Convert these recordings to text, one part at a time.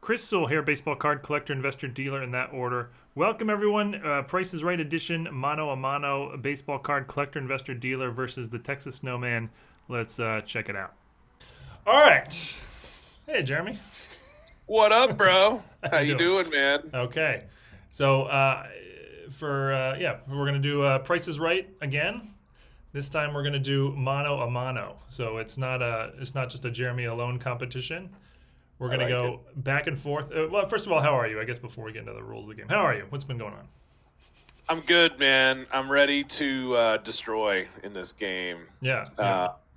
Chris Sewall here, baseball card collector, investor, dealer in that order. Welcome everyone. Price is Right edition, mano a mano, baseball card collector, investor, dealer versus the Texas Snowman. Let's check it out. All right. Hey, Jeremy. What up, bro? How you you doing, man? Okay. So we're gonna do Price is Right again. This time we're gonna do mano a mano. So it's not just a Jeremy alone competition. We're going to go back and forth. Well, first of all, how are you? I guess before we get into the rules of the game. How are you? What's been going on? I'm good, man. I'm ready to destroy in this game. Yeah.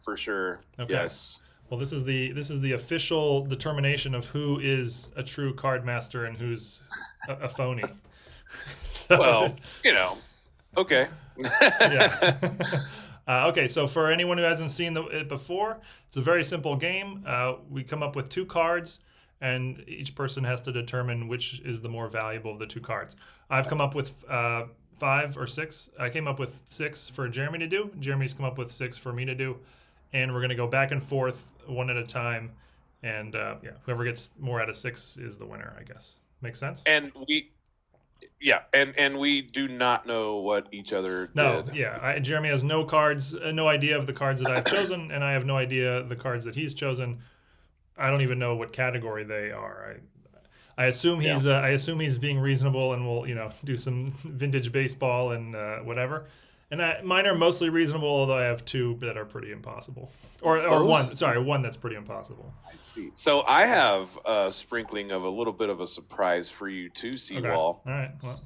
For sure. Okay. Yes. Well, this is the official determination of who is a true card master and who's a phony. So, well, okay. Yeah. Okay, so for anyone who hasn't seen it before, it's a very simple game. We come up with two cards, and each person has to determine which is the more valuable of the two cards. I've come up with 5 or 6. I came up with 6 for Jeremy to do. Jeremy's come up with 6 for me to do. And we're going to go back and forth one at a time. And whoever gets more out of 6 is the winner, I guess. Makes sense? And we do not know what each other did. Yeah. Jeremy has no cards, no idea of the cards that I've chosen, and I have no idea the cards that he's chosen. I don't even know what category they are. I assume he's being reasonable and will do some vintage baseball and whatever. And mine are mostly reasonable, although I have 2 that are pretty impossible, or one that's pretty impossible. I see. So I have a sprinkling of a little bit of a surprise for you too, Sewall. Okay. All right. Well,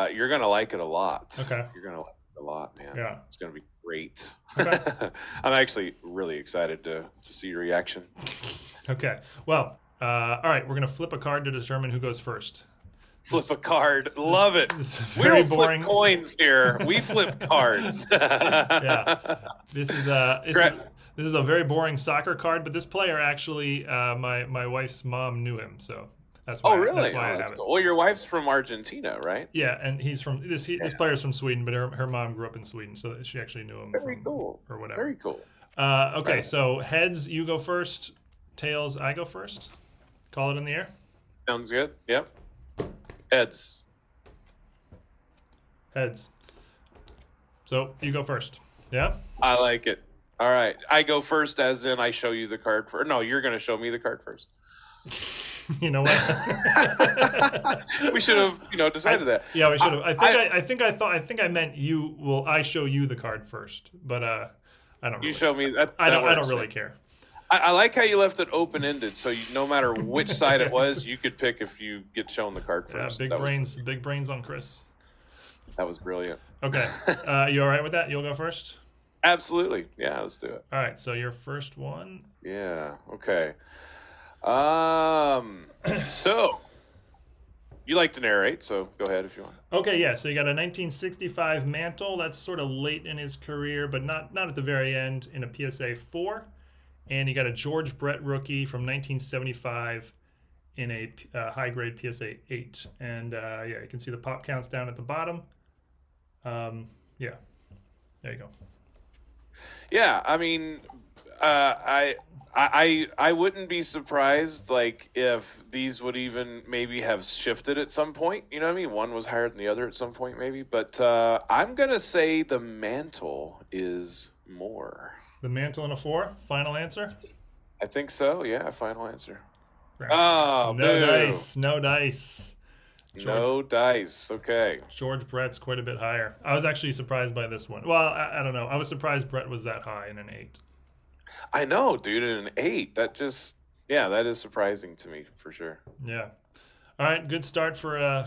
yeah. You're gonna like it a lot. Okay. You're gonna like it a lot, man. Yeah. It's gonna be great. Okay. I'm actually really excited to see your reaction. Okay. Well, all right. We're gonna flip a card to determine who goes first. Flip a card. Love it. We don't flip coins here. We flip cards. Yeah. This is a very boring soccer card, but this player actually, my wife's mom knew him, so that's why. Oh, really? That's why I have it. Well, your wife's from Argentina, right? Yeah, and he's from this player's from Sweden, but her mom grew up in Sweden, so she actually knew him. Very cool. Or whatever. Very cool. Okay, right. So heads, you go first. Tails, I go first. Call it in the air. Sounds good. Yep. Heads. Heads. So you go first. Yeah? I like it. All right. I go first as in I show you the card first. No, you're going to show me the card first. You know what? We should have, decided that. Yeah, we should have. I think I meant I show you the card first, but I don't really. You show me that. I don't really care. I like how you left it open-ended, so no matter which side it was, you could pick if you get shown the card first. Yeah, big brains on Chris. That was brilliant. Okay, you all right with that? You'll go first? Absolutely. Yeah, let's do it. All right, so your first one. Yeah, okay. So, you like to narrate, so go ahead if you want. Okay, yeah, so you got a 1965 Mantle. That's sort of late in his career, but not at the very end, in a PSA 4. And you got a George Brett rookie from 1975 in a high-grade PSA 8. And, you can see the pop counts down at the bottom. Yeah, there you go. Yeah, I mean, I wouldn't be surprised, if these would even maybe have shifted at some point. You know what I mean? One was higher than the other at some point, maybe. But I'm going to say the Mantle is more. The Mantle in a 4? Final answer? I think so, yeah, final answer. Oh, no dice. No dice. No dice, okay. George Brett's quite a bit higher. I was actually surprised by this one. Well, I don't know. I was surprised Brett was that high in an 8. I know, dude, in an 8. That is surprising to me, for sure. Yeah. All right, good start for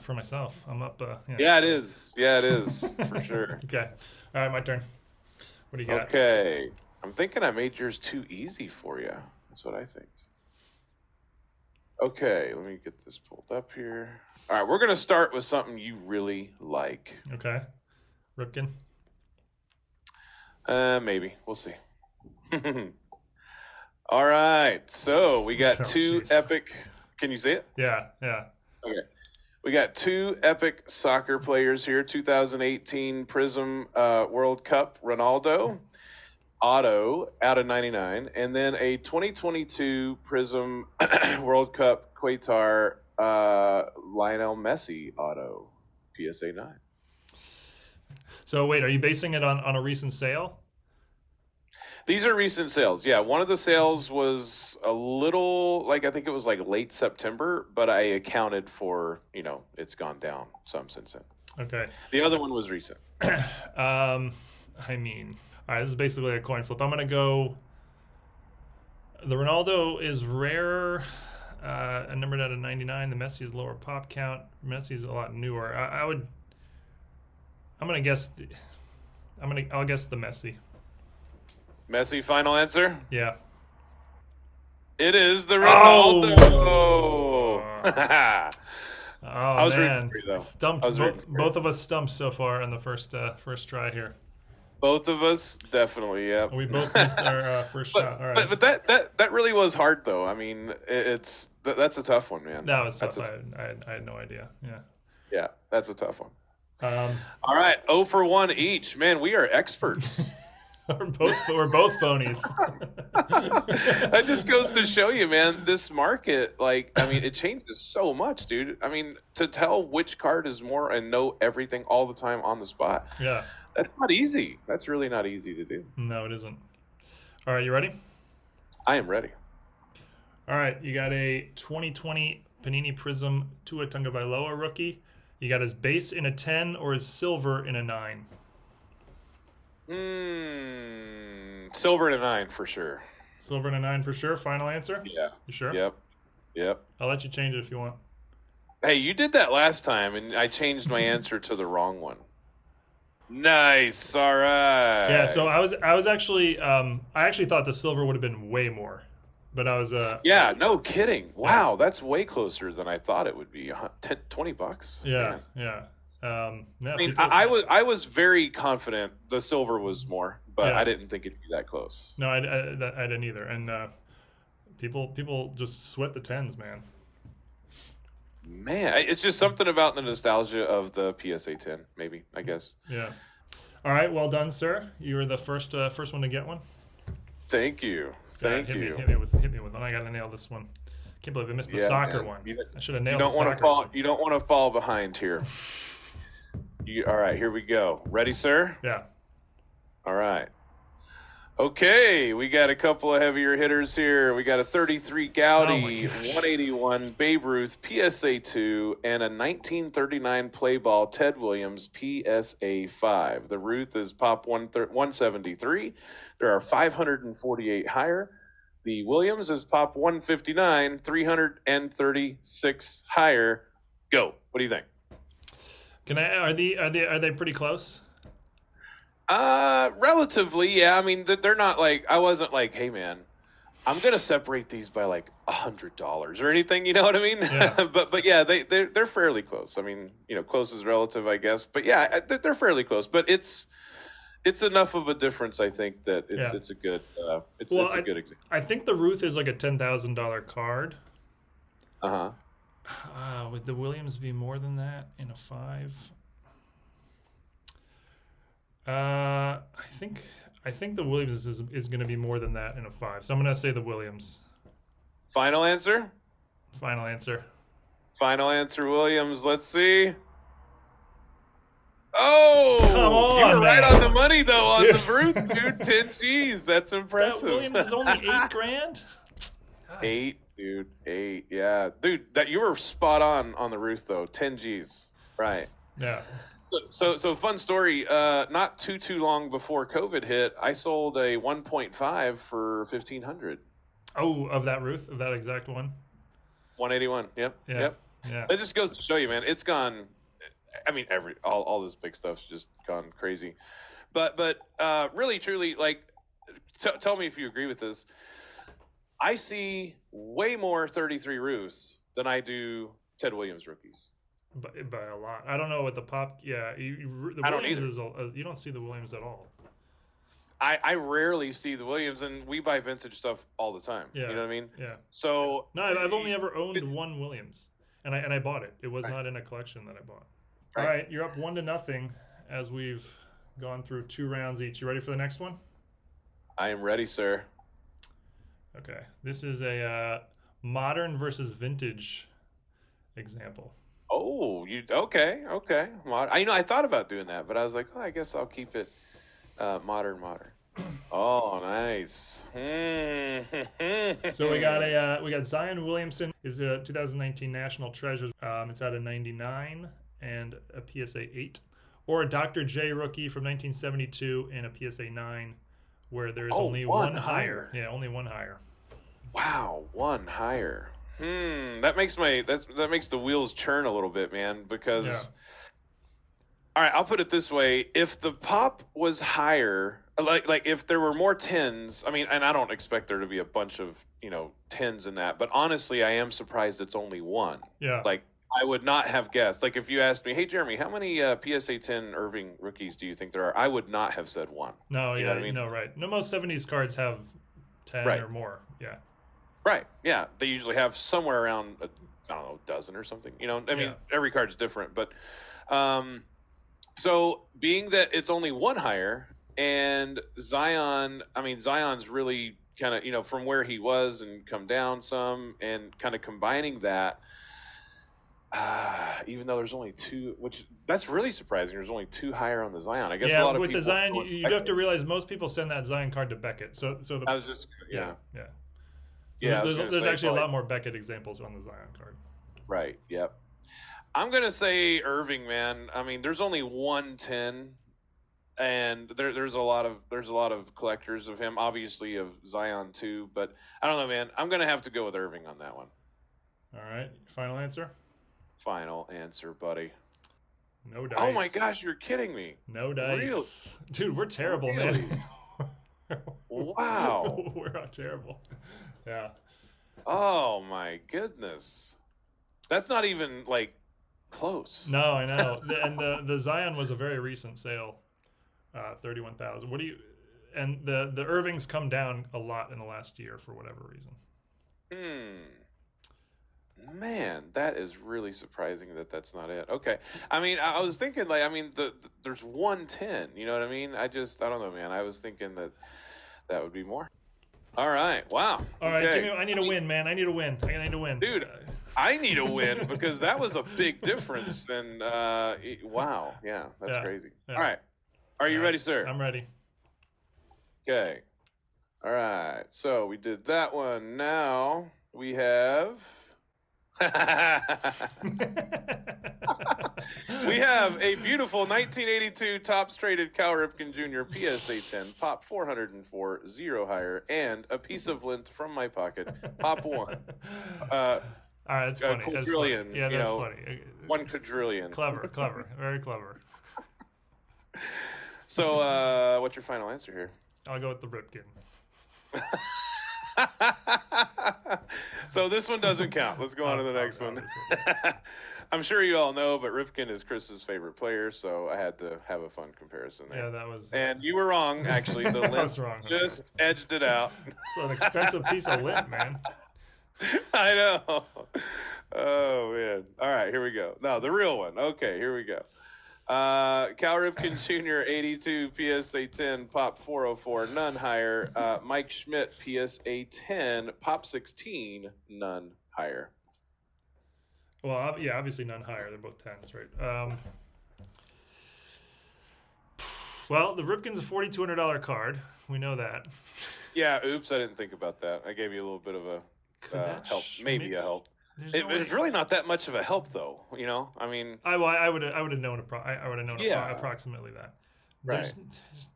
myself. I'm up. Yeah, it is. Yeah, it is, for sure. Okay. All right, my turn. What do you got? Okay. I'm thinking I made yours too easy for you. That's what I think. Okay, let me get this pulled up here. All right, we're going to start with something you really like. Okay. Ripken? Maybe. We'll see. All right, so we got two epic... Can you see it? Yeah. Okay. We got 2 epic soccer players here. 2018 Prizm World Cup Ronaldo auto out of 99, and then a 2022 Prizm World Cup Qatar Lionel Messi auto PSA 9. So wait, are you basing it on a recent sale? These are recent sales. Yeah, one of the sales was a little, like, I think it was like late September, but I accounted for, it's gone down some since then. Okay. The other one was recent. I mean, all right, this is basically a coin flip. I'm going to go, the Ronaldo is rarer, numbered out of 99. The Messi is lower pop count. Messi's a lot newer. I'm going to guess, I'll guess the Messi. Messi, final answer? Yeah. It is the Ronaldo. Oh, I was man. rooting for you, though. Stumped. Both of us stumped so far on the first try here. Both of us, definitely, yeah. We both missed our first shot. All right. But that really was hard, though. I mean, that's a tough one, man. That was tough. I had no idea. Yeah. Yeah, that's a tough one. All right, 0 for 1 each. Man, we are experts. We're both phonies. That just goes to show you, man, this market, it changes so much, dude. I mean, to tell which card is more and know everything all the time on the spot. Yeah. That's not easy. That's really not easy to do. No, it isn't. All right, you ready? I am ready. All right, you got a 2020 Panini Prizm Tua Tagovailoa rookie. You got his base in a 10 or his silver in a 9? Silver in a 9 for sure. Silver in a 9 for sure. Final answer? Yeah. You sure? Yep. I'll let you change it if you want. Hey, you did that last time, and I changed my answer to the wrong one. Nice. All right. Yeah. So I was actually I actually thought the silver would have been way more, but I was Yeah. No kidding. Wow, that's way closer than I thought it would be. $20. Yeah. Man. Yeah. I mean, I was very confident the silver was more, but I didn't think it'd be that close. No, I didn't either. And people just sweat the 10s, man. Man, it's just something about the nostalgia of the PSA 10, maybe, I guess. Yeah. All right, well done, sir. You were the first one to get one. Thank you. Hit me with one. I got to nail this one. Can't believe I missed the soccer one. I should have nailed the soccer one. You don't want to fall behind here. All right, here we go. Ready, sir? Yeah. All right. Okay, we got a couple of heavier hitters here. We got a 33 Goudey, 181 Babe Ruth, PSA 2, and a 1939 play ball Ted Williams, PSA 5. The Ruth is pop 173. There are 548 higher. The Williams is pop 159, 336 higher. Go. What do you think? Are they pretty close? Relatively, yeah. I mean, they're not like, I wasn't like, hey man, I'm gonna separate these by like $100 or anything. You know what I mean? Yeah. but yeah, they're fairly close. I mean, close is relative, I guess. But yeah, they're fairly close. But it's enough of a difference, I think, that it's a good it's a good example. I think the Ruth is like a $10,000 card. Would the Williams be more than that in a 5? I think the Williams is going to be more than that in a 5. So I'm going to say the Williams. Final answer? Final answer. Final answer, Williams. Let's see. Oh, come on, you were right man. on the money though on the Ruth, dude. 10 G's. That's impressive. That Williams is only $8,000. 8, dude. 8. Yeah, dude. That you were spot on the Ruth though. 10 G's. Right. Yeah. So fun story. Not too long before COVID hit, I sold a 1.5 for $1,500. Oh, of that Ruth, of that exact one. 181. Yep. Yeah. Yep. Yeah. It just goes to show you, man. It's gone. I mean, all this big stuff's just gone crazy. But really, truly, like, tell me if you agree with this. I see way more 33 Ruths than I do Ted Williams rookies. By a lot. I don't know what the pop. Yeah, the I don't Williams you don't see the Williams at all. I rarely see the Williams, and we buy vintage stuff all the time. Yeah. You know what I mean? Yeah. So no, I've only ever owned one Williams, and I bought it. It was not in a collection that I bought. Right. All right, you're up 1-0 as we've gone through 2 rounds each. You ready for the next one? I am ready, sir. Okay. This is a modern versus vintage example. Oh, you okay? Okay. I thought about doing that, but I was like, oh, I guess I'll keep it modern. Oh, nice. So we got Zion Williamson is a 2019 National Treasures. It's out of 99 and a PSA 8, or a Dr. J rookie from 1972 and a PSA 9, where there's only one higher. Yeah, only one higher. Wow, one higher. That makes the wheels churn a little bit, man. Because all right, I'll put it this way: if the pop was higher, like if there were more tens, I mean, and I don't expect there to be a bunch of tens in that, but honestly, I am surprised it's only one. Yeah. Like I would not have guessed. Like if you asked me, hey Jeremy, how many PSA 10 Irving rookies do you think there are? I would not have said one. No, you know what I mean? No, right. No, most 70s cards have 10 or more. Yeah. Right. Yeah. They usually have somewhere around a dozen or something. I mean, every card's different, but so being that it's only one higher, and Zion's really kind of, from where he was and come down some, and kind of combining that, even though there's only two, which that's really surprising. There's only two higher on the Zion. I guess a lot of with people, the Zion, you have to realize most people send that Zion card to Beckett. So I was just yeah. So there's actually a lot more Beckett examples on the Zion card. Right. Yep. I'm gonna say Irving, man. I mean, there's only 110, and there's a lot of collectors of him, obviously of Zion too. But I don't know, man. I'm gonna have to go with Irving on that one. All right. Final answer. Final answer, buddy. No dice. Oh my gosh, you're kidding me. No dice. Real? Dude, we're terrible, really? Man. Wow. We're terrible. Yeah. Oh my goodness. That's not even like close. No, I know. And the Zion was a very recent sale. 31,000. What do you? And the Irvings come down a lot in the last year for whatever reason. Man, that is really surprising that that's not it. Okay. I mean, I was thinking there's 110, you know what I mean? I don't know, man. I was thinking that would be more. All right. Wow. All right. I need a win, man. I need a win. Dude, I need a win because that was a big difference. And wow. Yeah, that's crazy. Yeah. All right. Are you ready, sir? I'm ready. Okay. All right. So we did that one. Now we have... we have a beautiful 1982 Topps traded Cal Ripken Jr. PSA 10 pop 404 0 higher, and a piece of lint from my pocket pop 1. All right, that's funny. Quadrillion. That's funny. Yeah, that's funny. 1 quadrillion. Clever, very clever. So, what's your final answer here? I'll go with the Ripken. So this one doesn't count. Let's go on to the next one. I'm sure you all know, but Ripken is Chris's favorite player, so I had to have a fun comparison there. Yeah, that was... And you were wrong, actually. The lint just edged it out. It's an expensive piece of lint, man. I know. Oh, man. All right, here we go. No, the real one. Okay, here we go. Cal Ripken Jr. 82 PSA 10 pop 404 none higher. Mike Schmidt PSA 10 pop 16 none higher. Well, yeah, obviously none higher. They're both 10s, right? Well, the Ripken's a $4,200 card. We know that. Yeah, oops, I didn't think about that. I gave you a little bit of a help, maybe a help. It's really not that much of a help, though. I mean, I would have known. Approximately that. Right.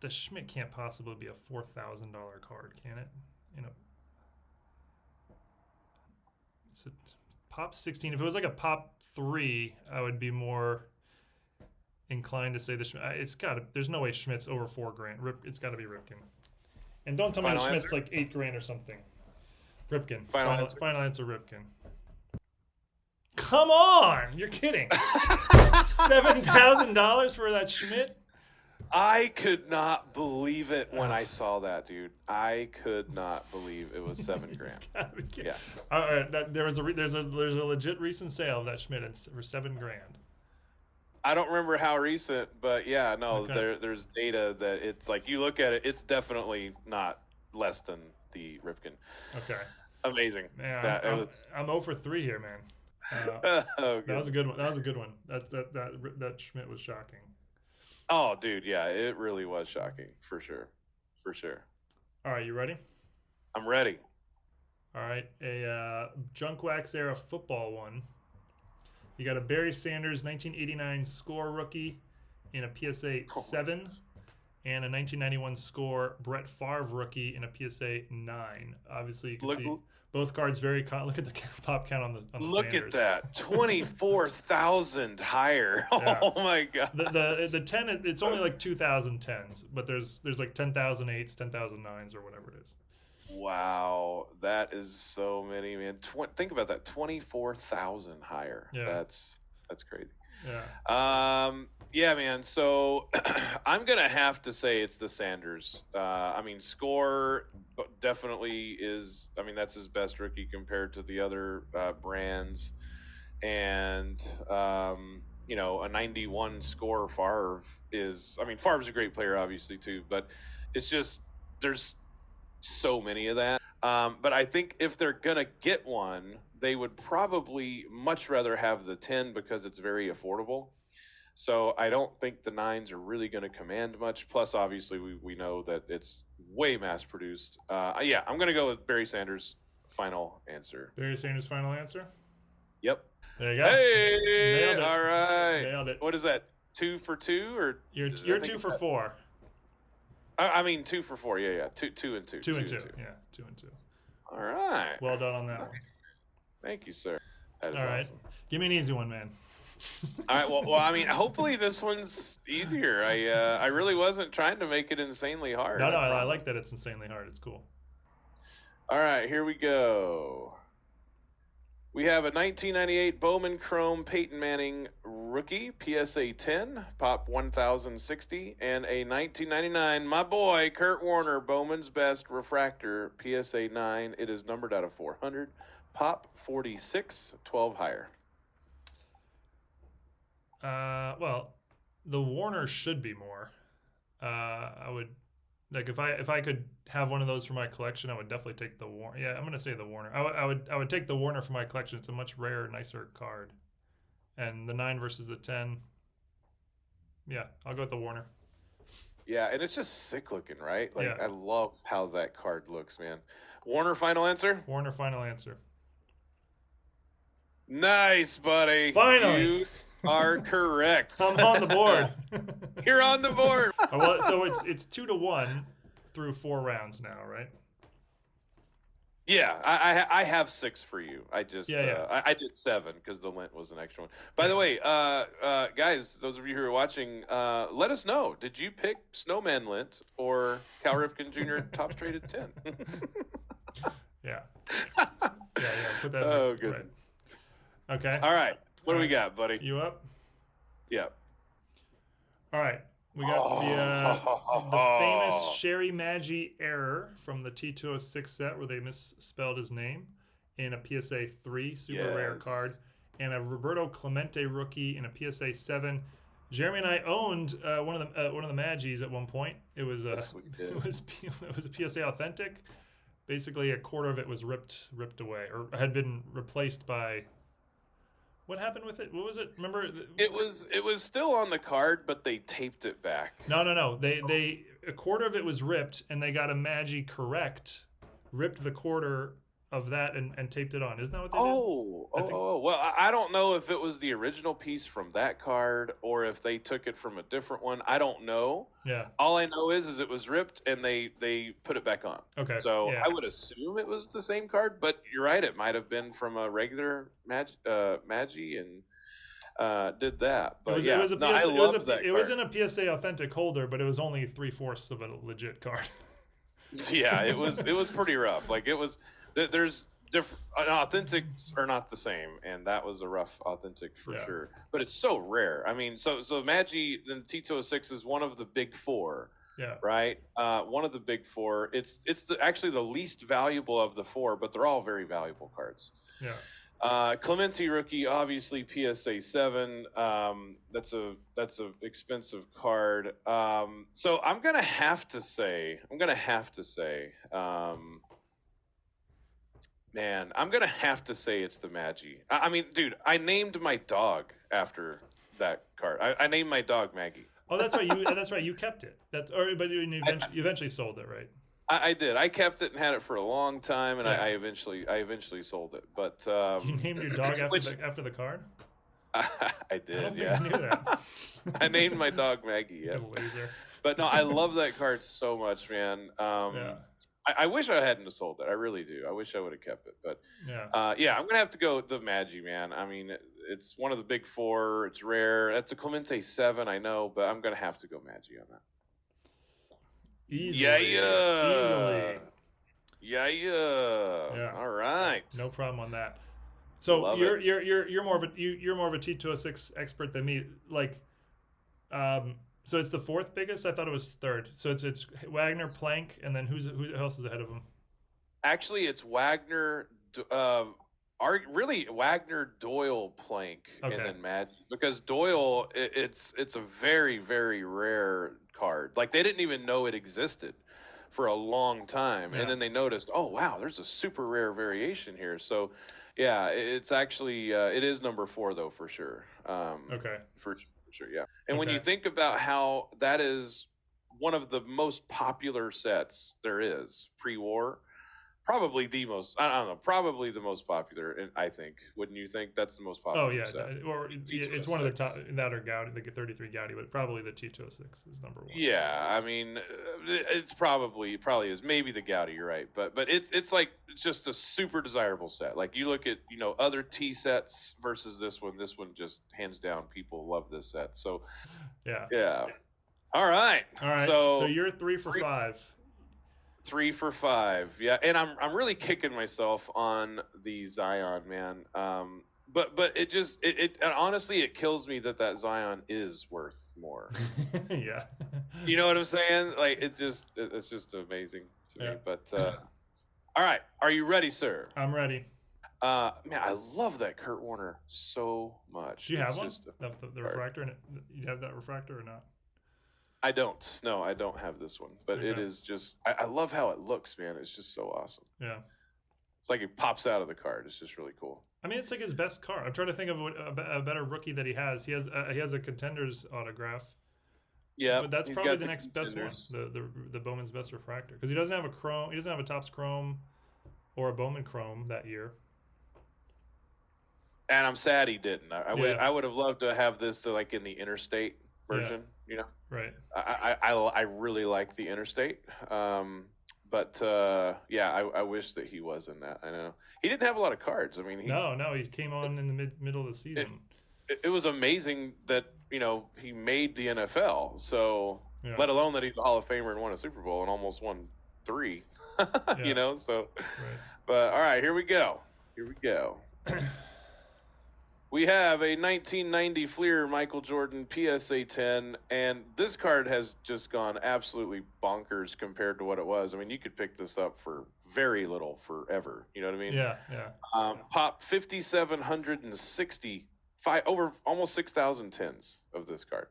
The Schmidt can't possibly be a $4,000 card, can it? It's a pop 16. If it was like a pop 3, I would be more inclined to say the Schmidt. There's no way Schmidt's over $4,000. It's got to be Ripken. And don't tell me the Schmidt's like $8,000 or something. Ripken. Final answer. Ripken. Come on! You're kidding. $7,000 for that Schmidt? I could not believe it when I saw that, dude. I could not believe it was $7,000. Yeah. All right. There's a legit recent sale of that Schmidt for $7,000. I don't remember how recent, but yeah, no. Okay. There's data that it's like you look at it, it's definitely not less than the Ripken. Okay. Amazing. Man, I'm 0 for 3 here, man. Oh, that was a good one. That was a good one. That Schmidt was shocking. Oh, dude, yeah, it really was shocking, for sure. For sure. All right, you ready? I'm ready. All right, a junk wax era football one. You got a Barry Sanders 1989 score rookie in a PSA 7, and a 1991 score Brett Favre rookie in a PSA 9. Obviously, you can see both cards very. Look at the pop count on the Look Sanders. at that, 24,000 higher. Yeah. Oh my god. The 10, it's only like 2,010s, but there's like 10,008s, 10,009s, or whatever it is. Wow, that is so many, man. Think about that, 24,000 higher. Yeah, that's crazy. Yeah. Yeah, man. So I'm gonna have to say it's the Sanders. I mean, score definitely is. I mean, that's his best rookie compared to the other brands, and you know, a 91 score Favre is. I mean, Favre's a great player, obviously too, but it's just there's so many of that. But I think if they're gonna get one, they would probably much rather have the 10 because it's very affordable. So I don't think the 9s are really going to command much. Plus, obviously, we know that it's way mass produced. Yeah, I'm going to go with Barry Sanders. Final answer. Barry Sanders' final answer? Yep. There you go. Hey, nailed it. All right. Nailed it. What is that? 2 for 2 or you're 2 for 4? I mean 2 for 4. Yeah. 2 and 2. 2 and 2. Yeah, 2 and 2. All right. Well done on that one. Thank you, sir. That is all right. Awesome. Give me an easy one, man. All right. Well, I mean, hopefully this one's easier. I really wasn't trying to make it insanely hard. No, I like that it's insanely hard. It's cool. All right, here we go. We have a 1998 Bowman Chrome Peyton Manning rookie, PSA 10, pop 1060, and a 1999, my boy, Kurt Warner, Bowman's Best refractor, PSA 9. It is numbered out of 400, pop 46, 12 higher. Well, the Warner should be more. I would like if I could have one of those for my collection, I would definitely take the Warner. Yeah, I'm gonna say the Warner. I would take the Warner for my collection. It's a much rarer, nicer card. And the 9 versus the 10. Yeah, I'll go with the Warner. Yeah, and it's just sick looking, right? Like yeah. I love how that card looks, man. Warner, final answer? Warner, final answer. Nice, buddy. Finally. You are correct. I'm on the board. You're on the board. Well, so it's 2-1 through 4 rounds now, right? Yeah, I have 6 for you. I just I did 7 because the lint was an extra one. By the way, guys, those of you who are watching, let us know. Did you pick Snowman lint or Cal Ripken Jr. Topps Traded 10? Yeah. Put that. Oh, good. Right. Okay. All right. What do we got, buddy? You up? Yeah. All right. We got the famous Sherry Maggi error from the T206 set where they misspelled his name in a PSA 3 super rare card, and a Roberto Clemente rookie in a PSA 7. Jeremy and I owned one of the Maggies at one point. It was it was a PSA authentic. Basically, a quarter of it was ripped away or had been replaced by. What happened with it? What was it? Remember? It was still on the card, but they taped it back. No. They a quarter of it was ripped, and they got a Maggi correct, ripped the quarter of that and taped it on. Isn't that what they did? Well, I don't know if it was the original piece from that card or if they took it from a different one. I don't know. Yeah. All I know is it was ripped and they put it back on. Okay. So I would assume it was the same card, but you're right. It might have been from a regular Maggi and did that. But it was in a PSA authentic holder, but it was only 3/4 of a legit card. Yeah, it was pretty rough. Like it was. There's different authentics are not the same, and that was a rough authentic for sure. But it's so rare. I mean, so Maggi the T206 is one of the big 4. Yeah. Right. One of the big 4. It's actually the least valuable of the 4, but they're all very valuable cards. Yeah. Clemente rookie, obviously PSA 7. That's a expensive card. So I'm gonna have to say, man, I'm gonna have to say it's the Magi. I mean, dude, I named my dog after that card. I named my dog Maggie. Oh, that's right. You kept it. But you eventually sold it, right? I did. I kept it and had it for a long time, and I eventually sold it. But you named your dog after the card? I did. I don't think yeah, I knew that. I named my dog Maggie. Yeah, laser. But no, I love that card so much, man. I wish I hadn't sold it. I really do. I wish I would have kept it. But I'm gonna have to go with the Magi, man. I mean, it's one of the big four. It's rare. That's a Clemente 7, I know, but I'm gonna have to go Magi on that. Easily. Yeah. All right. No problem on that. So you're more of a T206 expert than me. Like, so it's the fourth biggest. I thought it was third. So it's Wagner, Plank, and then who else is ahead of him? Actually, it's Wagner. Really Wagner, Doyle, Plank, and then Magi. Because Doyle, it's a very, very rare card. Like, they didn't even know it existed for a long time, and then they noticed, oh wow, there's a super rare variation here. So yeah, it's actually it is number 4 though, for sure. For sure, yeah. And when you think about how that is one of the most popular sets there is pre-war, probably the most, I don't know, probably the most popular, I think. Wouldn't you think that's the most popular set? Or it's one of the top, that or Goudey, the 33 Goudey, but probably the T206 is number 1. Yeah, I mean, it probably is. Maybe the Goudey, you're right. But it's like just a super desirable set. Like, you look at, other T sets versus this one just hands down, people love this set. So, yeah. All right. So you're 3 for 5. 3 for 5, yeah, and I'm really kicking myself on the Zion, man. But it honestly, it kills me that Zion is worth more. Yeah, you know what I'm saying? Like, it's just amazing to me. But all right, are you ready, sir? I'm ready. Man, I love that Kurt Warner so much. Do you have one? The refractor? You have that refractor or not? I don't. No, I don't have this one. But it is just, I love how it looks, man. It's just so awesome. Yeah. It's like it pops out of the card. It's just really cool. I mean, it's like his best card. I'm trying to think of a better rookie that he has. He has a Contender's autograph. Yeah. But that's probably the next best one. The Bowman's best refractor. Because he doesn't have a chrome. He doesn't have a Topps chrome or a Bowman chrome that year. And I'm sad he didn't. I would have loved to have this like in the Interstate version, Right. I really like the Interstate, but I wish that he was in that. I know he didn't have a lot of cards. I mean, he came on in the middle of the season. It was amazing that he made the NFL. So let alone that he's a Hall of Famer and won a Super Bowl and almost won 3. So. Right. But all right, here we go. We have a 1990 Fleer Michael Jordan PSA 10, and this card has just gone absolutely bonkers compared to what it was. I mean, you could pick this up for very little forever. You know what I mean? Yeah. Pop 5,760, over almost 6,000 tins of this card.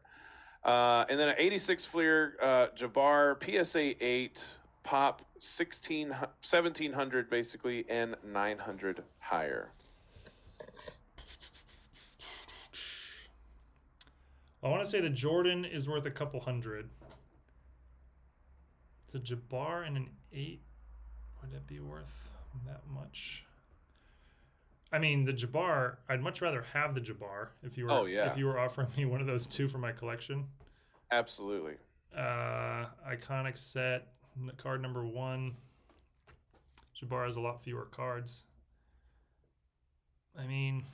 And then an 86 Fleer Jabbar PSA 8, pop 1,700 basically, and 900 higher. I want to say the Jordan is worth a couple hundred. It's a Jabbar and an 8. Would it be worth that much? I mean, the Jabbar, I'd much rather have the Jabbar if you were if you were offering me one of those 2 for my collection. Absolutely. Iconic set, card number 1. Jabbar has a lot fewer cards. I mean,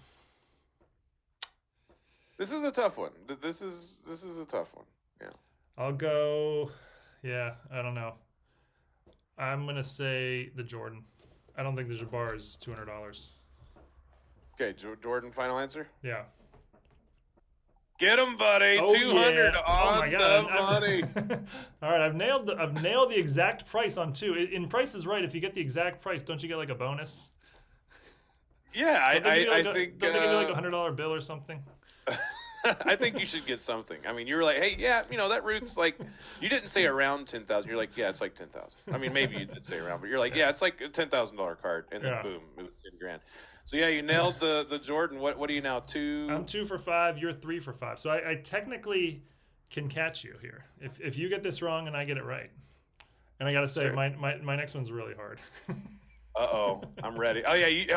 this is a tough one. This is a tough one. Yeah. I'll go. Yeah, I don't know. I'm gonna say the Jordan. I don't think the Jabbar is $200. Okay, Jordan. Final answer. Yeah. Get him, buddy. 200 on the money. All right, I've nailed the exact price on 2. In Price is Right, if you get the exact price, don't you get like a bonus? Yeah, I think don't they give you like $100 bill or something? I think you should get something. I mean, you're like, hey, yeah, that Ruth's like, you didn't say around 10,000. You're like, yeah, it's like 10,000. I mean, maybe you did say around, but you're like, yeah, it's like a $10,000 card, and then boom, it was 10 grand. So yeah, you nailed the Jordan. What are you now? I'm 2 for 5. You're 3 for 5. So I technically can catch you here if you get this wrong and I get it right. And I got to say, Sure. my next one's really hard. Uh-oh, I'm ready. Oh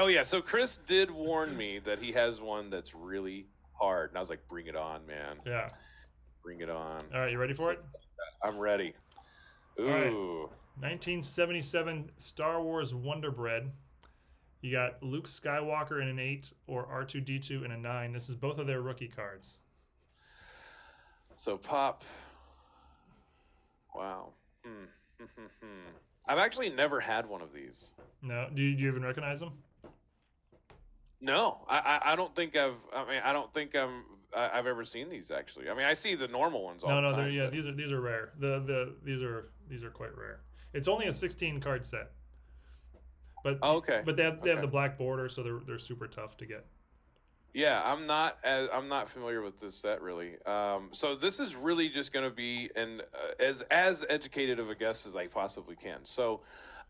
yeah. So Chris did warn me that he has one that's really hard, and I was like, bring it on, man. Yeah. Bring it on. All right, you ready for it? I'm ready. Ooh. All right. 1977 Star Wars Wonder Bread. You got Luke Skywalker in an 8 or R2-D2 in a 9. This is both of their rookie cards. So Pop. Wow. I've actually never had one of these. No, do you even recognize them? No, I don't think I've ever seen these actually. I mean, I see the normal ones all the time. No, these are rare. These are quite rare. It's only a 16 card set. But But they have the black border, so they're super tough to get. Yeah, I'm not familiar with this set really. So this is really just going to be as educated of a guess as I possibly can. So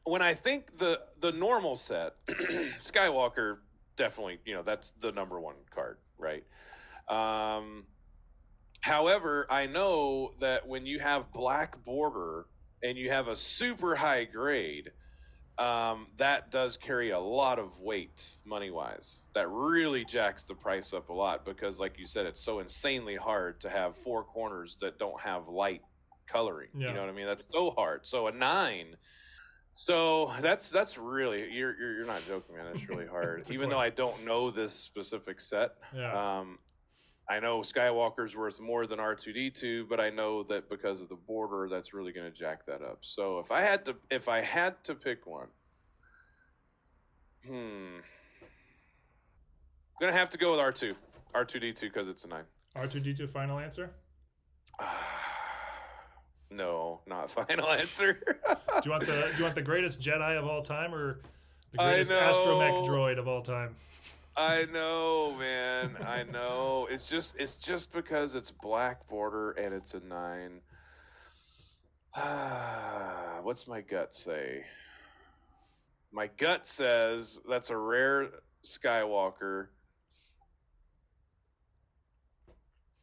when I think the normal set, Skywalker definitely, that's the number one card, right? However, I know that when you have black border and you have a super high grade, that does carry a lot of weight money-wise. That really jacks the price up a lot because, like you said, it's so insanely hard to have 4 corners that don't have light coloring. Yeah. You know what I mean? That's so hard. So a 9. So that's really you're not joking, man. It's really hard. Even though I don't know this specific set. Yeah. I know Skywalker's worth more than R2-D2, but I know that because of the border, that's really going to jack that up. So if I had to pick one, I'm going to have to go with R2-D2 because it's a 9. R2-D2 final answer? No, not final answer. Do you want the greatest Jedi of all time or the greatest astromech droid of all time? I know, man. I know. It's just because it's black border and it's a 9. What's my gut say? My gut says that's a rare Skywalker.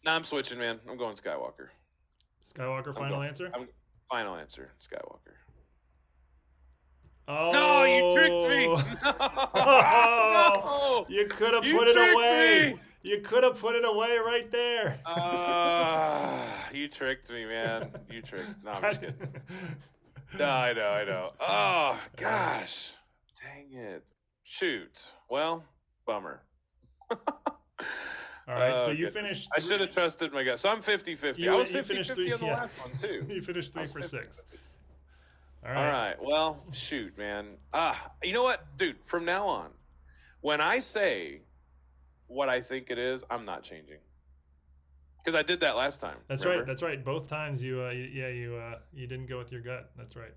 No, I'm switching, man. I'm going Skywalker. Skywalker final answer? Final answer, Skywalker. Oh. No, you tricked me. No. You could have put it away. You could have put it away right there. You tricked me, man. You tricked. No, I'm just kidding. No, I know. Oh, gosh. Dang it. Shoot. Well, bummer. All right, so you finished. I should have trusted my gut. So I'm 50-50. I was 50-50 on the last one, too. You finished 3 for 6. All right. Well, shoot, man. You know what, dude? From now on, when I say what I think it is, I'm not changing. Because I did that last time. That's remember? Right. That's right. Both times you didn't go with your gut. That's right.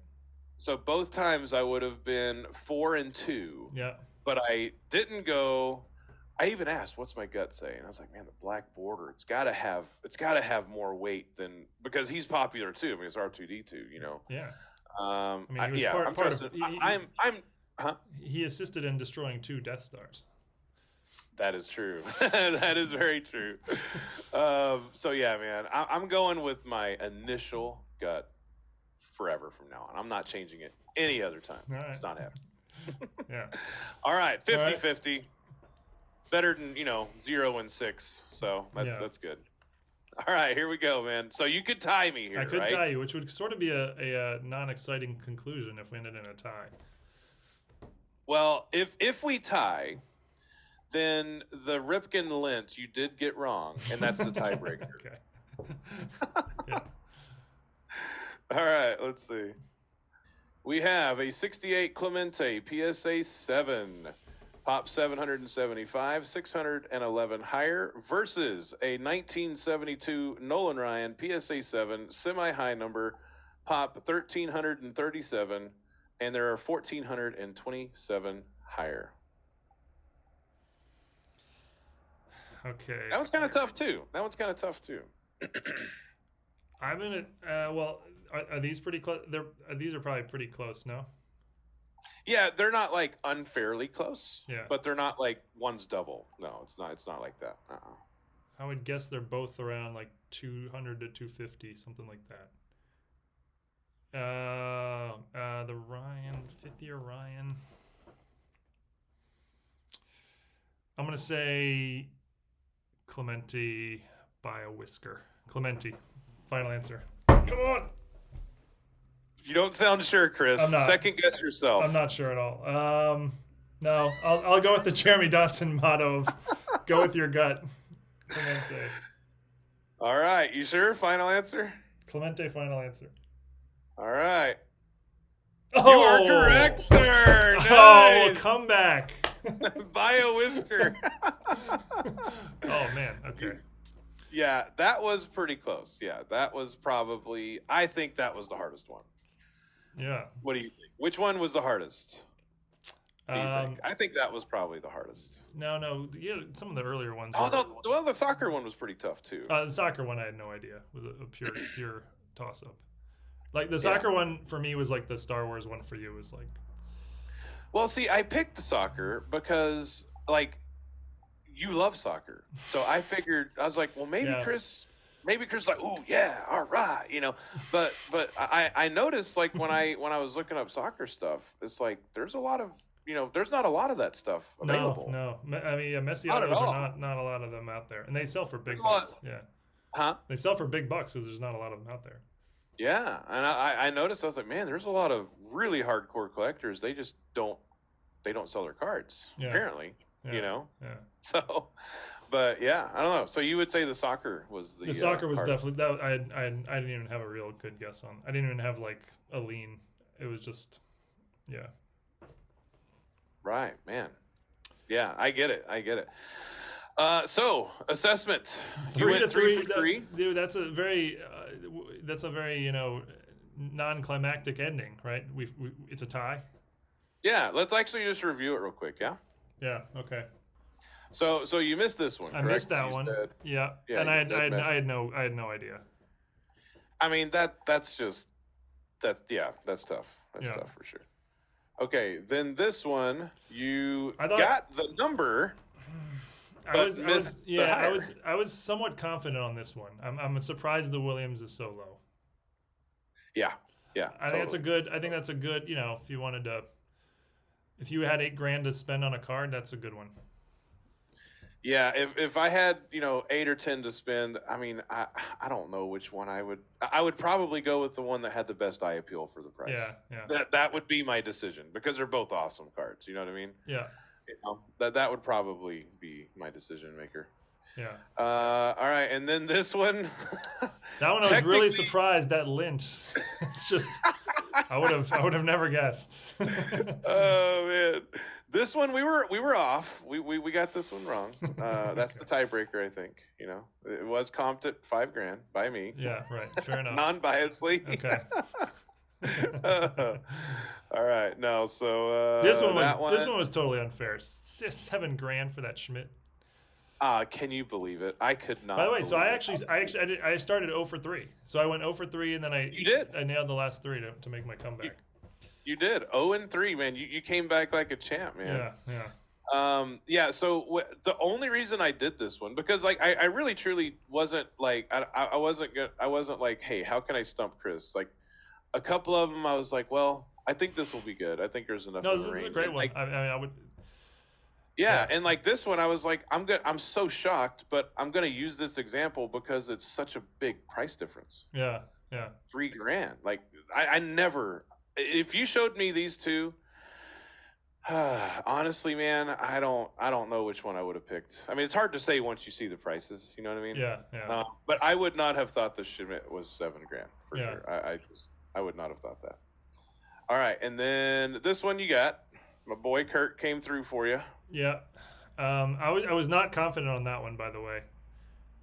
So both times I would have been 4 and 2. Yeah. But I didn't go. I even asked, "What's my gut say?" And I was like, "Man, the black border. It's got to have more weight than because he's popular too. I mean, it's R2-D2. Yeah. I mean, he was part of. He assisted in destroying 2 Death Stars. That is true. That is very true. So yeah, man, I'm going with my initial gut forever from now on. I'm not changing it any other time. Right. It's not happening. Yeah. All right, 50-50. Better than 0 and 6. So that's good. All right, here we go, man. So you could tie me here. I could right? tie you, which would sort of be a non-exciting conclusion if we ended in a tie. Well, if we tie, then the Ripken Lint you did get wrong, and that's the tiebreaker. Okay. Yeah. All right, let's see. We have a 68 Clemente PSA 7. Pop 775, 611 higher versus a 1972 Nolan Ryan PSA 7 semi-high number, Pop 1337, and there are 1427 higher. Okay. That one's kind of tough too. I'm gonna. Well, are these pretty close? These are probably pretty close. No. Yeah, they're not like unfairly close. Yeah. But they're not like one's double. No, it's not. It's not like that. I would guess they're both around like 200 to 250, something like that. The Ryan, 50-year Ryan. I'm gonna say Clemente by a whisker. Clemente. Final answer. Come on. You don't sound sure, Chris. I'm not. Second guess yourself. I'm not sure at all. No, I'll go with the Jeremy Dotson motto of go with your gut. Clemente. All right, you sure? Final answer? Clemente, final answer. All right. Oh! You are correct, sir. Nice. Oh, comeback. By a whisker. Oh, man. Okay. Yeah, that was pretty close. Yeah, that was probably, I think that was the hardest one. Yeah. What do you think? Which one was the hardest? Do you think? I think that was probably the hardest. No. Yeah, some of the earlier ones. Oh, no. Well, the soccer one was pretty tough, too. The soccer one, I had no idea. It was a pure toss-up. Like, the soccer one, for me, was like the Star Wars one for you was like... Well, see, I picked the soccer because, like, you love soccer. So I figured, I was like, well, maybe Chris is like, ooh, yeah, all right, you know. But I noticed, like, when I was looking up soccer stuff, it's like there's a lot of, you know, there's not a lot of that stuff available. No. I mean, Messianos are not a lot of them out there. And they sell for big bucks. Yeah. Huh? They sell for big bucks because there's not a lot of them out there. Yeah, and I noticed, I was like, man, there's a lot of really hardcore collectors. They just don't sell their cards, apparently, you know? Yeah. So, but yeah, I don't know. So you would say the soccer was the soccer was hardest. definitely, I didn't even have a real good guess on. I didn't even have like a lean. It was just, yeah. Right, man. Yeah, I get it. So assessment. You went 3 for 3. Dude, that's a very you know, non-climactic ending, right? It's a tie. Yeah, let's actually just review it real quick. Yeah. Yeah. Okay. So you missed this one. Correct? I missed that one. Yeah. And I had no idea. I mean that's tough. That's tough for sure. Okay, then this one got the number. I was somewhat confident on this one. I'm surprised the Williams is so low. Yeah. I think that's a good, you know, if you had $8,000 to spend on a card, that's a good one. Yeah, if I had, you know, 8 or 10 to spend, I mean, I don't know which one I would probably go with the one that had the best eye appeal for the price. Yeah. That would be my decision because they're both awesome cards. You know what I mean? Yeah. You know, that would probably be my decision maker. Yeah. All right, and then this one. That one I was really surprised. That lint. It's just I would have never guessed. Oh man, this one we were off. We got this one wrong. That's the tiebreaker, I think. You know, it was comped at $5,000 by me. Yeah, right. Fair enough. Non-biasedly. Okay. All right. No. So this one was totally unfair. $7,000 for that Schmidt. Can you believe it? I could not. By the way, so I started 0 for 3. So I went 0 for 3, and then I nailed the last 3 to make my comeback. You did 0 and 3, man. You came back like a champ, man. Yeah. So the only reason I did this one because like I really truly wasn't like I wasn't like, hey, how can I stump Chris? Like a couple of them I was like, well, I think this will be good. I think there's enough. No, this is a great one. Like, I mean, I would. Yeah, and like this one, I was like, I'm so shocked, but I'm gonna use this example because it's such a big price difference. Yeah. $3,000. Like I never. If you showed me these two, honestly, man, I don't know which one I would have picked. I mean, it's hard to say once you see the prices. You know what I mean? Yeah. But I would not have thought the Schmidt was $7,000 for sure. I would not have thought that. All right, and then this one you got. My boy Kurt came through for you. Yeah. I was not confident on that one, by the way.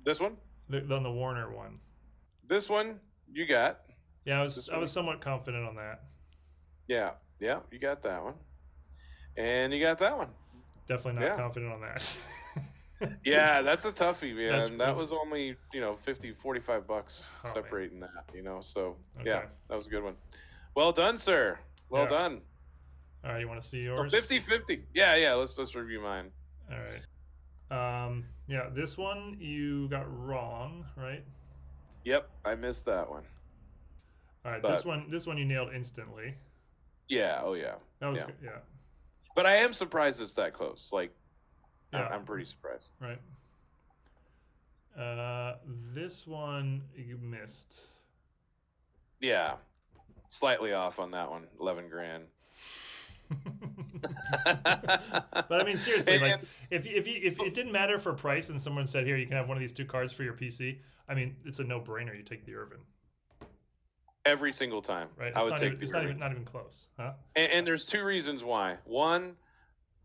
This one? On the Warner one. This one you got. Yeah, I was somewhat confident on that. Yeah, you got that one. And you got that one. Definitely not confident on that. Yeah, that's a toughie, man. That cool. was only, $45 Oh, separating that, So, Okay. yeah, that was a good one. Well done, sir. Well done. All right, you want to see Oh, yours? 50-50. Yeah, let's review mine. All right. Yeah, this one you got wrong, right? Yep, I missed that one. All right, this one you nailed instantly. Yeah, oh yeah. That was good. Yeah. But I am surprised it's that close. Like, I'm pretty surprised. Right. This one you missed. Yeah, slightly off on that one. 11 grand. But I mean, seriously, like if it didn't matter for price and someone said, here, you can have one of these 2 cards for your PC, I mean, it's a no-brainer. You take the Irvin. Every single time, right? I would take the Irvin. It's not even close, huh? And there's 2 reasons why. One,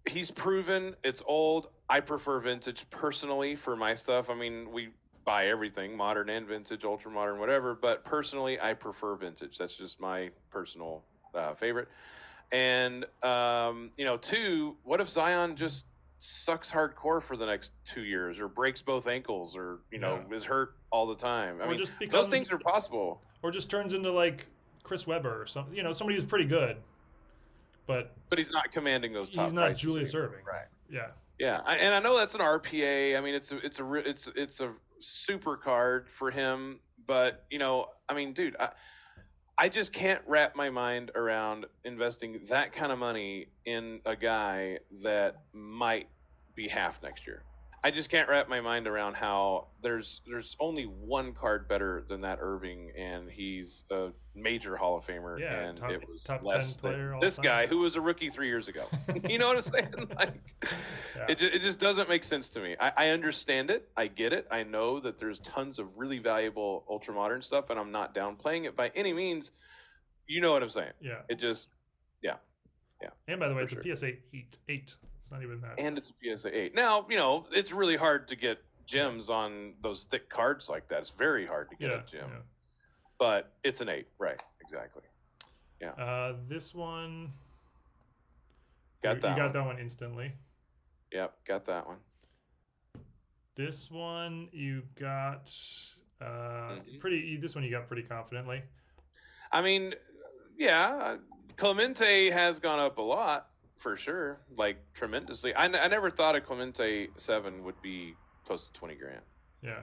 he's proven, it's old. I prefer vintage personally for my stuff. I mean, we buy everything, modern and vintage, ultra modern, whatever. But personally, I prefer vintage. That's just my personal favorite. And 2, what if Zion just sucks hardcore for the next 2 years, or breaks both ankles, or is hurt all the time? I mean, just those things are possible. Or just turns into like Chris Webber or something. Somebody who's pretty good, but he's not commanding those top. He's not Julius Erving, right? Yeah. Yeah, and I know that's an RPA. I mean, it's a super card for him, but I mean, dude, I just can't wrap my mind around investing that kind of money in a guy that might be half next year. I just can't wrap my mind around how there's only one card better than that Irving, and he's a major Hall of Famer, and it was top less 10 player than this guy who was a rookie 3 years ago. You know what I'm saying? Like, it just doesn't make sense to me. I understand it. I get it. I know that there's tons of really valuable ultramodern stuff, and I'm not downplaying it by any means. You know what I'm saying? Yeah. It just, yeah. And by the way, it's a PSA 8. It's not even that. And it's a PSA 8. Now, it's really hard to get gems on those thick cards like that. It's very hard to get a gem. Yeah. But it's an 8. Right. Exactly. Yeah. This one. You got that one instantly. Yep. Got that one. This one you got this one you got pretty confidently. I mean, yeah, Clemente has gone up a lot for sure, like tremendously. I never thought a Clemente 7 would be close to 20 grand. Yeah,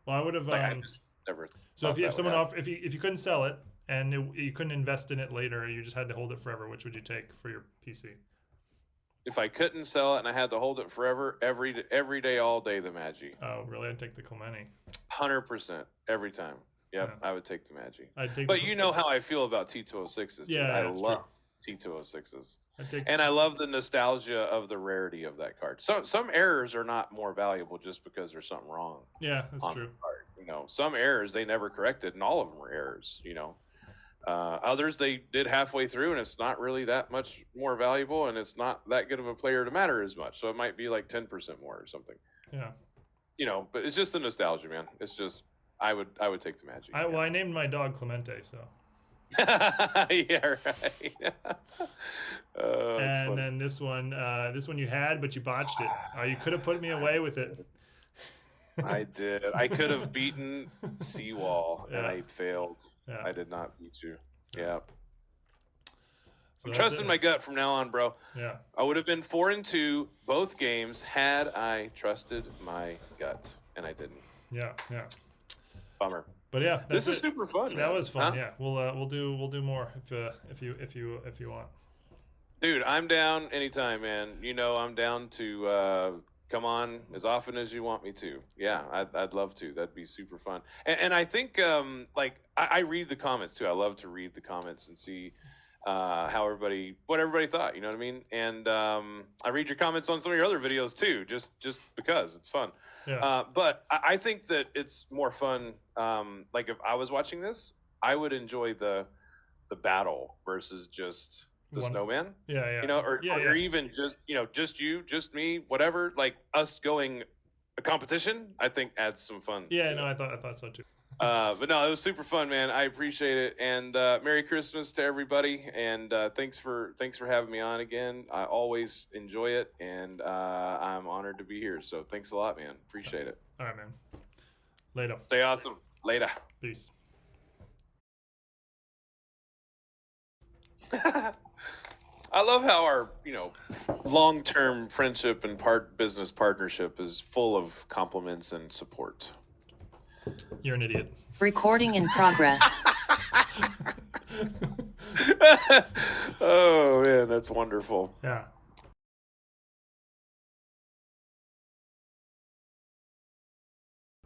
well, I would have. I just never. So if someone if you couldn't sell it and you couldn't invest in it later, you just had to hold it forever, which would you take for your PC? If I couldn't sell it and I had to hold it forever, every day, all day, the Magi. Oh, really? I'd take the Clemente. 100% every time. Yep, yeah. I would take the Magi. But you know how I feel about T206s. Yeah, I love T206s. And I love the nostalgia of the rarity of that card. Some errors are not more valuable just because there's something wrong. Yeah, that's true. Some errors they never corrected, and all of them were errors. Others they did halfway through, and it's not really that much more valuable, and it's not that good of a player to matter as much. So it might be like 10% more or something. Yeah. But it's just the nostalgia, man. It's just I would take the Magic. I named my dog Clemente, so. Yeah, right. And then this one you had, but you botched it. You could have put me away with it. I did. I could have beaten Sewall, and I failed. Yeah. I did not beat you. Yeah. So I'm trusting my gut from now on, bro. Yeah. I would have been 4-2 both games had I trusted my gut, and I didn't. Yeah. Bummer. But yeah, this is super fun. That man. was fun. Huh? Yeah, we'll do more if you want. Dude, I'm down anytime, man. I'm down to come on as often as you want me to. Yeah, I'd love to. That'd be super fun. And I think I read the comments too. I love to read the comments and see what everybody thought. You know what I mean? And I read your comments on some of your other videos too, just because it's fun. Yeah. But I think that it's more fun. Like if I was watching this, I would enjoy the battle versus just the Snowman. Yeah. Or even just just me, whatever. Like us going a competition, I think adds some fun. Yeah, no, I thought so too. But no, it was super fun, man. I appreciate it, and Merry Christmas to everybody. And thanks for having me on again. I always enjoy it, and I'm honored to be here. So thanks a lot, man. Appreciate it. All right, man. Later. Stay awesome. Later. Peace. I love how our, long-term friendship and business partnership is full of compliments and support. You're an idiot. Recording in progress. Oh man, that's wonderful. Yeah.